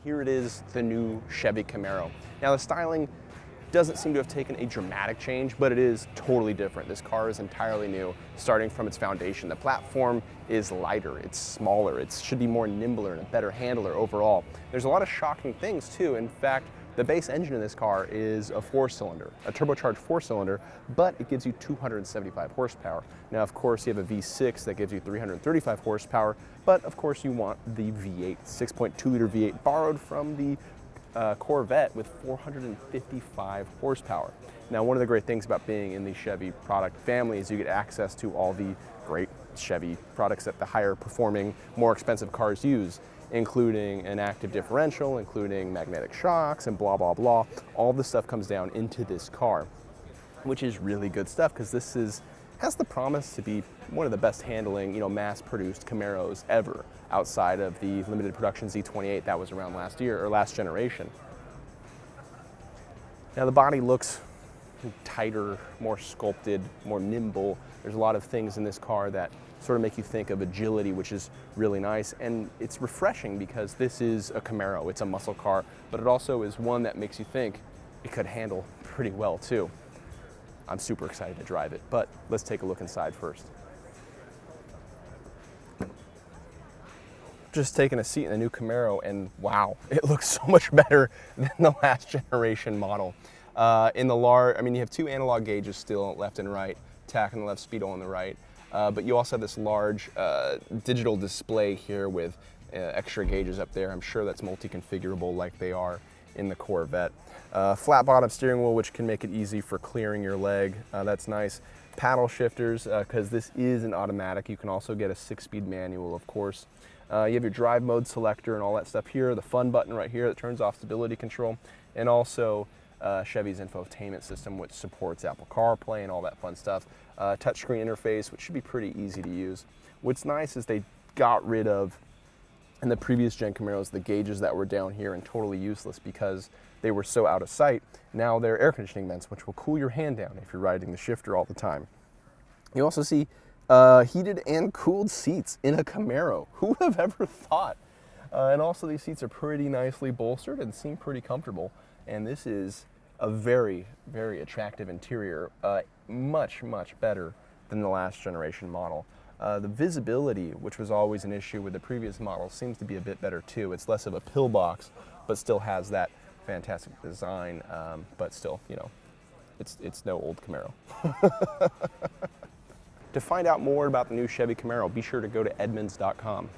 Here it is, the new Chevy Camaro. Now the styling doesn't seem to have taken a dramatic change, but it is totally different. This car is entirely new, starting from its foundation. The platform is lighter, it's smaller, it should be more nimbler and a better handler overall. There's a lot of shocking things too. In fact, the base engine in this car is a 4-cylinder, a turbocharged 4-cylinder, but it gives you 275 horsepower. Now, of course, you have a V6 that gives you 335 horsepower, but of course you want the V8, 6.2-liter V8, borrowed from the Corvette with 455 horsepower. Now, one of the great things about being in the Chevy product family is you get access to all the great Chevy products that the higher performing, more expensive cars use, including an active differential, including magnetic shocks and blah, blah, blah. All this stuff comes down into this car, which is really good stuff because this has the promise to be one of the best handling, mass-produced Camaros ever, outside of the limited production Z28 that was around last year, or last generation. Now the body looks tighter, more sculpted, more nimble. There's a lot of things in this car that sort of make you think of agility, which is really nice. And it's refreshing because this is a Camaro, it's a muscle car, but it also is one that makes you think it could handle pretty well too. I'm super excited to drive it, but let's take a look inside first. Just taking a seat in the new Camaro, and wow, it looks so much better than the last generation model. In the you have two analog gauges still, left and right, tach on the left, speedo on the right, but you also have this large digital display here with extra gauges up there. I'm sure that's multi-configurable like they are in the Corvette. Flat bottom steering wheel, which can make it easy for clearing your leg. That's nice. Paddle shifters, because this is an automatic. You can also get a 6-speed manual, of course. You have your drive mode selector and all that stuff here. The fun button right here that turns off stability control. And also Chevy's infotainment system, which supports Apple CarPlay and all that fun stuff. Touchscreen interface, which should be pretty easy to use. What's nice is they got rid of, in the previous gen Camaros, the gauges that were down here and totally useless because they were so out of sight. Now they're air conditioning vents, which will cool your hand down if you're riding the shifter all the time. You also see heated and cooled seats in a Camaro. Who would have ever thought? And also these seats are pretty nicely bolstered and seem pretty comfortable. And this is a very, very attractive interior, much, much better than the last generation model. The visibility, which was always an issue with the previous model, seems to be a bit better too. It's less of a pillbox, but still has that fantastic design, but still, it's no old Camaro. To find out more about the new Chevy Camaro, be sure to go to Edmunds.com.